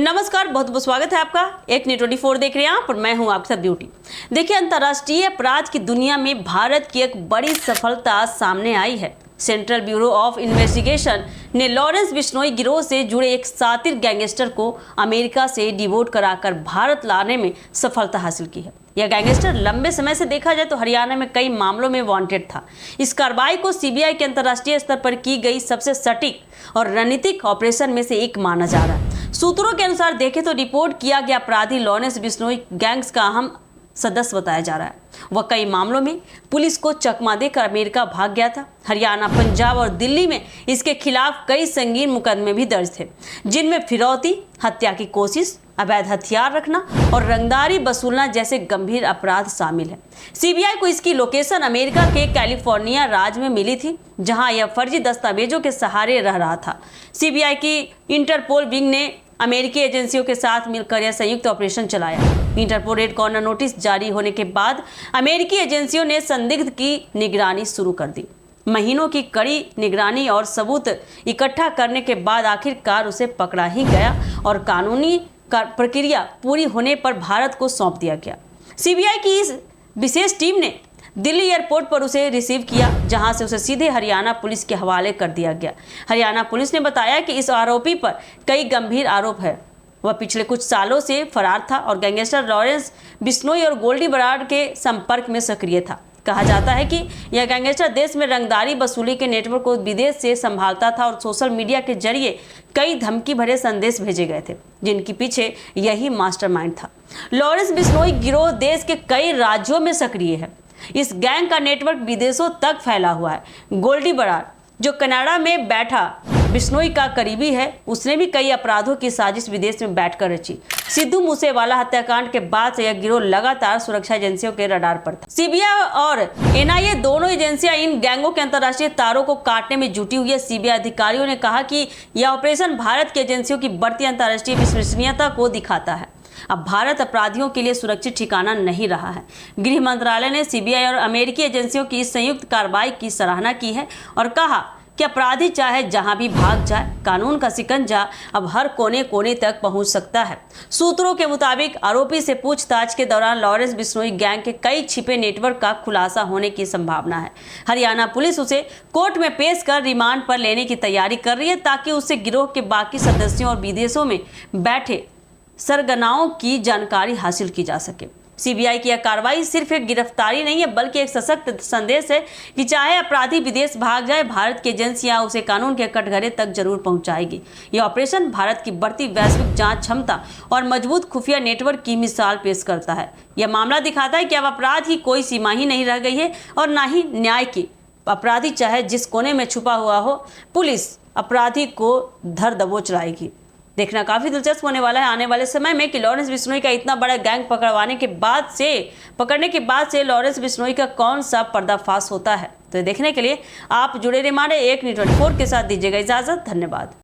नमस्कार, बहुत बहुत स्वागत है आपका। एक न्यूज़ 24 देख रहे हैं आप और मैं हूं आपके साथ ब्यूटी। देखिए, अंतर्राष्ट्रीय अपराध की दुनिया में भारत की एक बड़ी सफलता सामने आई है। सेंट्रल ब्यूरो ऑफ इन्वेस्टिगेशन ने लॉरेंस बिश्नोई गिरोह से जुड़े एक शातिर गैंगस्टर को अमेरिका से डिवोर्ट कराकर भारत लाने में सफलता हासिल की है। यह गैंगस्टर लंबे समय से देखा जाए तो हरियाणा में कई मामलों में वांटेड था। इस कार्रवाई को सीबीआई के अंतर्राष्ट्रीय स्तर पर की गई सबसे सटीक और रणनीतिक ऑपरेशन में से एक माना जा रहा है। सूत्रों के अनुसार देखें तो रिपोर्ट किया गया अपराधी लॉरेंस बिश्नोई गैंग्स का अहम सदस्य बताया जा रहा है। वह कई मामलों में पुलिस को चकमा देकर अमेरिका भाग गया था। हरियाणा, पंजाब और दिल्ली में इसके खिलाफ कई संगीन मुकदमे भी दर्ज थे, जिनमें फिरौती, हत्या की कोशिश, अवैध हथियार रखना और रंगदारी वसूलना जैसे गंभीर अपराध शामिल है। सीबीआई को इसकी लोकेशन अमेरिका के कैलिफोर्निया राज्य में मिली थी, जहां यह फर्जी दस्तावेजों के सहारे रह रहा था। सीबीआई की इंटरपोल विंग ने अमेरिकी एजेंसियों के साथ मिलकर यह संयुक्त ऑपरेशन चलाया। इंटरपोल रेड कॉर्नर नोटिस जारी होने के बाद अमेरिकी एजेंसियों ने संदिग्ध की निगरानी शुरू कर दी। महीनों की कड़ी निगरानी और सबूत इकट्ठा करने के बाद आखिरकार उसे पकड़ा ही गया और कानूनी प्रक्रिया पूरी होने पर भारत को सौंप दिया गया। सीबीआई की इस विशेष टीम ने दिल्ली एयरपोर्ट पर उसे रिसीव किया, जहां से उसे सीधे हरियाणा पुलिस के हवाले कर दिया गया। हरियाणा पुलिस ने बताया कि इस आरोपी पर कई गंभीर आरोप है। वह पिछले कुछ सालों से फरार था और गैंगस्टर लॉरेंस बिश्नोई और गोल्डी बराड़ के संपर्क में सक्रिय था। कहा जाता है कि यह गैंगस्टर देश में रंगदारी वसूली के नेटवर्क को विदेश से संभालता था और सोशल मीडिया के जरिए कई धमकी भरे संदेश भेजे गए थे, जिनके पीछे यही मास्टरमाइंड था। लॉरेंस बिश्नोई गिरोह देश के कई राज्यों में सक्रिय है। इस गैंग का नेटवर्क विदेशों तक फैला हुआ है। गोल्डी बराड़, जो कनाडा में बैठा बिश्नोई का करीबी है, उसने भी कई अपराधों की साजिश विदेश में बैठकर रची। सिद्धू मूसेवाला हत्याकांड के बाद से यह गिरोह लगातार सुरक्षा एजेंसियों के रडार पर था। सीबीआई और एनआईए दोनों एजेंसियां इन गैंगों के अंतर्राष्ट्रीय तारों को काटने में जुटी हुई है। सीबीआई अधिकारियों ने कहा कि यह ऑपरेशन भारत की एजेंसियों की बढ़ती अंतर्राष्ट्रीय विश्वसनीयता को दिखाता है। अब भारत अपराधियों के लिए सुरक्षित ठिकाना नहीं रहा है। गृह मंत्रालय ने सीबीआई और अमेरिकी एजेंसियों की इस संयुक्त कार्रवाई की सराहना की है और कहा कि अपराधी चाहे जहां भी भाग जाए, कानून का शिकंजा अब हर कोने कोने तक पहुंच सकता है। सूत्रों के मुताबिक आरोपी से पूछताछ के दौरान लॉरेंस बिश्नोई गैंग के कई छिपे नेटवर्क का खुलासा होने की संभावना है। हरियाणा पुलिस उसे कोर्ट में पेश कर रिमांड पर लेने की तैयारी कर रही है, ताकि उससे गिरोह के बाकी सदस्यों और विदेशों में बैठे सरगनाओं की जानकारी हासिल की जा सके। सीबीआई की यह कार्रवाई सिर्फ एक गिरफ्तारी नहीं है, बल्कि एक सशक्त संदेश है कि चाहे अपराधी विदेश भाग जाए, भारत की एजेंसियां उसे कानून के कटघरे तक जरूर पहुंचाएगी। यह ऑपरेशन भारत की बढ़ती वैश्विक जांच क्षमता और मजबूत खुफिया नेटवर्क की मिसाल पेश करता है। यह मामला दिखाता है कि अब अपराध की कोई सीमा ही नहीं रह गई है और ना ही न्याय की। अपराधी चाहे जिस कोने में छुपा हुआ हो, पुलिस अपराधी को धर दबोच लाएगी। देखना काफी दिलचस्प होने वाला है आने वाले समय में कि लॉरेंस बिश्नोई का इतना बड़ा गैंग पकड़ने के बाद से लॉरेंस बिश्नोई का कौन सा पर्दाफाश होता है। तो देखने के लिए आप जुड़े रहिए हमारे एक न्यूज़ 24 के साथ। दीजिएगा इजाजत। धन्यवाद।